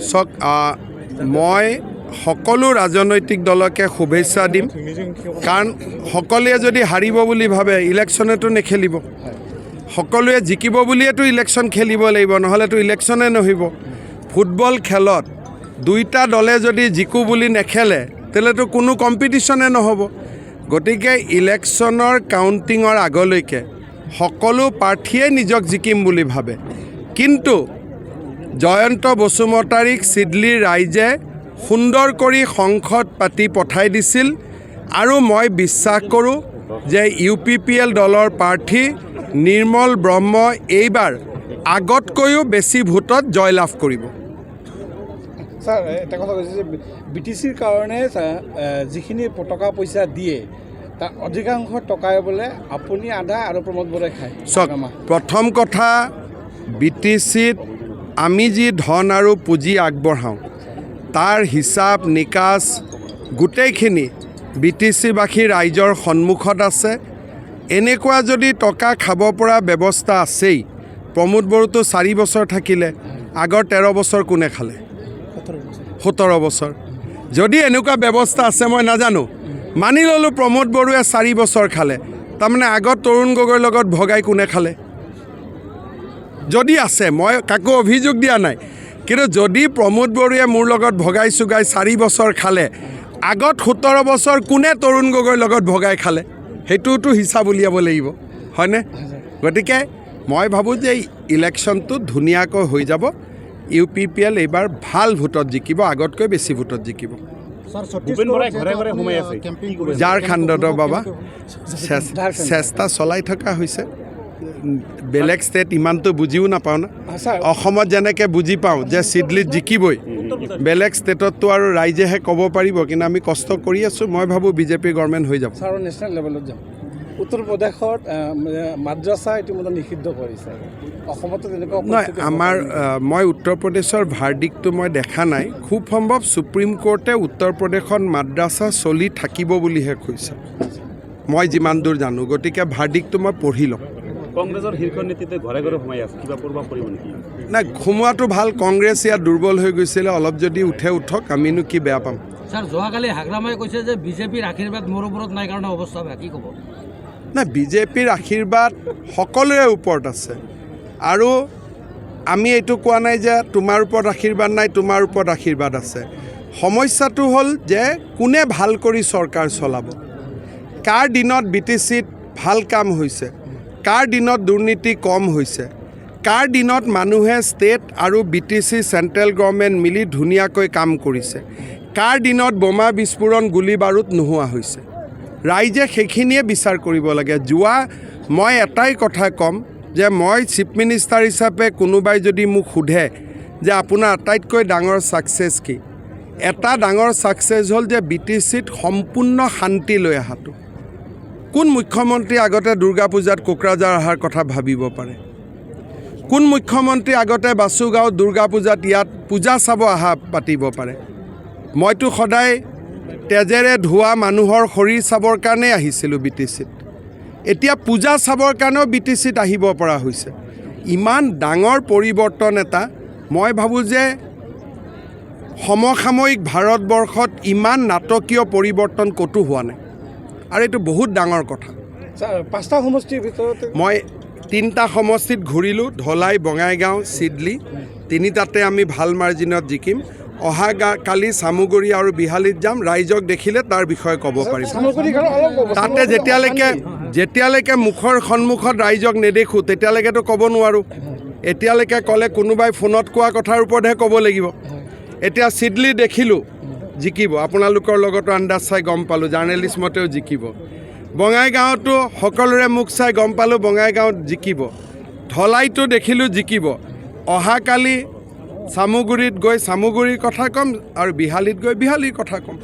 চাওক মই সকলো ৰাজনৈতিক দলকে শুভেচ্ছা দিম কাৰণ সকলোৱে যদি হাৰিব বুলি ভাবে ইলেকশ্যনেতো নেখেলিব সকলোৱে জিকিব বুলিয়েতো ইলেকশ্যন খেলিব লাগিব নহ'লেতো ইলেকশ্যনে নহ'ব ফুটবল খেলত দুইটা দলে যদি জিকো বুলি নেখেলে তেলেতো কোনো কম্পিটিশ্যনে নহ'ব গতিকে ইলেকশ্যনৰ কাউণ্টিঙৰ আগলৈকে সকলো প্ৰাৰ্থীয়ে নিজক জিকিম বুলি ভাবে কিন্তু জয়ন্ত বসুমতাৰীক চিডলিৰ ৰাইজে সুন্দৰ কৰি সংসদ পাতি পঠাই দিছিল আৰু মই বিশ্বাস কৰোঁ যে UPPL দলৰ প্ৰাৰ্থী নিৰ্মল ব্ৰহ্ম এইবাৰ আগতকৈও বেছি ভোটত জয়লাভ কৰিব স্যাৰ এটা কথা কৈছে যে BTCৰ কাৰণে যিখিনি টকা পইচা দিয়ে তাৰ অধিকাংশ টকাই বোলে আপুনি আধা আৰু প্ৰমোদ বৰাই খায় চাওক প্ৰথম কথা BTCত আমি যি ধন আৰু পুঁজি আগবঢ়াওঁ তাৰ হিচাপ নিকাচ গোটেইখিনি BTCবাসী ৰাইজৰ সন্মুখত আছে এনেকুৱা যদি টকা খাব পৰা ব্যৱস্থা আছেই প্ৰমোদ বড়োতো 4 বছৰ থাকিলে আগৰ 13 বছৰ কোনে খালে 17 বছৰ যদি এনেকুৱা ব্যৱস্থা আছে মই নাজানো মানি ললোঁ প্ৰমোদ বড়োৱে 4 বছৰ খালে তাৰমানে আগত তৰুণ গগৈৰ লগত ভগাই কোনে খালে যদি আছে মই কাকো অভিযোগ দিয়া নাই কিন্তু যদি প্ৰমোদ বড়োৱে মোৰ লগত ভগাই চুগাই 4 বছৰ খালে আগত 17 বছৰ কোনে তৰুণ গগৈৰ লগত ভগাই খালে সেইটোতো হিচাপ উলিয়াব লাগিব হয়নে গতিকে মই ভাবোঁ যে ইলেকশ্যনটো ধুনীয়াকৈ হৈ যাব UPPL এইবাৰ ভাল ভোটত জিকিব আগতকৈ বেছি ভোটত জিকিব ঝাৰখণ্ডত বাবা চেষ্টা চলাই থকা হৈছে বেলেগ ষ্টেট ইমানটো বুজিও নাপাওঁ না অসমত যেনেকৈ বুজি পাওঁ যে চিডলিত জিকিবই বেলেগ ষ্টেটততো আৰু ৰাইজেহে ক'ব পাৰিব কিন্তু আমি কষ্ট কৰি আছোঁ মই ভাবোঁ BJP গভৰ্ণমেণ্ট হৈ যাব ছাৰ নেশ্যনেল লেভেলত যাম উত্তৰ প্ৰদেশত মাদ্ৰাছা ইতিমধ্যে নিষিদ্ধ কৰিছে অসমতো তেনেকুৱা নহয় আমাৰ মই উত্তৰ প্ৰদেশৰ ভাৰ্ডিকটো মই দেখা নাই খুব সম্ভৱ সুপ্ৰিম কোৰ্টে উত্তৰ প্ৰদেশত মাদ্ৰাছা চলি থাকিব বুলিহে কৈছে মই যিমান দূৰ জানো গতিকে ভাৰ্ডিকটো মই পঢ়ি লওঁ কংগ্ৰেছৰ শীৰ্ষ নেতৃত্বে ঘৰে ঘৰে সোমাই আছে কিবা প্ৰভাৱ পৰিব নেকি নাই সোমোৱাটো ভাল কংগ্ৰেছ ইয়াত দুৰ্বল হৈ গৈছিলে অলপ যদি উঠে উঠক আমিনো কি বেয়া পাম স্যাৰ যোৱাকালি হাগ্ৰামাই কৈছে যে BJPৰ আশীৰ্বাদ মোৰ ওপৰত নাই কাৰণে অৱস্থা বেয়া কি ক'ব নাই BJPৰ আশীৰ্বাদ সকলোৰে ওপৰত আছে আৰু আমি এইটো কোৱা নাই যে তোমাৰ ওপৰত আশীৰ্বাদ নাই তোমাৰ ওপৰত আশীৰ্বাদ আছে সমস্যাটো হ'ল যে কোনে ভাল কৰি চৰকাৰ চলাব কাৰ দিনত BTCত ভাল কাম হৈছে কাৰ দিনত দুৰ্নীতি কম হৈছে কাৰ দিনত মানুহে ষ্টেট আৰু BTC চেণ্ট্ৰেল গভৰ্ণমেণ্ট মিলি ধুনীয়াকৈ কাম কৰিছে কাৰ দিনত বোমা বিস্ফোৰণ গুলী বাৰুদ নোহোৱা হৈছে ৰাইজে সেইখিনিয়ে বিচাৰ কৰিব লাগে মই এটাই কথা ক'ম যে মই চিফ মিনিষ্টাৰ হিচাপে কোনোবাই যদি মোক সোধে যে আপোনাৰ আটাইতকৈ ডাঙৰ ছাকচেছ কি এটা ডাঙৰ ছাকচেছ হ'ল যে BTCত সম্পূৰ্ণ শান্তি লৈ অহাটো কোন মুখ্যমন্ত্ৰী আগতে দুৰ্গা পূজাত কোকৰাঝাৰ অহাৰ কথা ভাবিব পাৰে কোন মুখ্যমন্ত্ৰী আগতে বাসুগাঁও দুৰ্গা পূজাত ইয়াত পূজা চাব অহা পাতিব পাৰে মইতো সদায় তেজেৰে ধোৱা মানুহৰ শৰীৰ চাবৰ কাৰণে আহিছিলোঁ BTCত এতিয়া পূজা চাবৰ কাৰণেও BTCত আহিব পৰা হৈছে ইমান ডাঙৰ পৰিৱৰ্তন এটা মই ভাবোঁ যে সমসাময়িক ভাৰতবৰ্ষত ইমান নাটকীয় পৰিৱৰ্তন ক'তো হোৱা নাই আৰু এইটো বহুত ডাঙৰ কথা স্যাৰ 5টা সমষ্টিৰ ভিতৰত মই 3টা সমষ্টিত ঘূৰিলোঁ ধলাই বঙাইগাঁও চিডলি 3টাতে আমি ভাল মাৰ্জিনত জিকিম অহা কালি চামুগুৰি আৰু বিহালীত যাম ৰাইজক দেখিলে তাৰ বিষয়ে ক'ব পাৰিম তাতে যেতিয়ালৈকে মুখৰ সন্মুখত ৰাইজক নেদেখোঁ তেতিয়ালৈকেতো ক'ব নোৱাৰোঁ এতিয়ালৈকে ক'লে কোনোবাই ফোনত কোৱা কথাৰ ওপৰতহে ক'ব লাগিব এতিয়া চিডলি দেখিলোঁ জিকিব আপোনালোকৰ লগতো আন্দাজ চাই গম পালোঁ জাৰ্নেলিষ্ট মতেও জিকিব বঙাইগাঁৱতো সকলোৰে মুখ চাই গম পালোঁ বঙাইগাঁৱত জিকিব ধলাইতো দেখিলোঁ জিকিব অহাকালি চামুগুৰিত গৈ চামুগুৰিৰ কথা ক'ম আৰু বিহালীত গৈ বিহালীৰ কথা ক'ম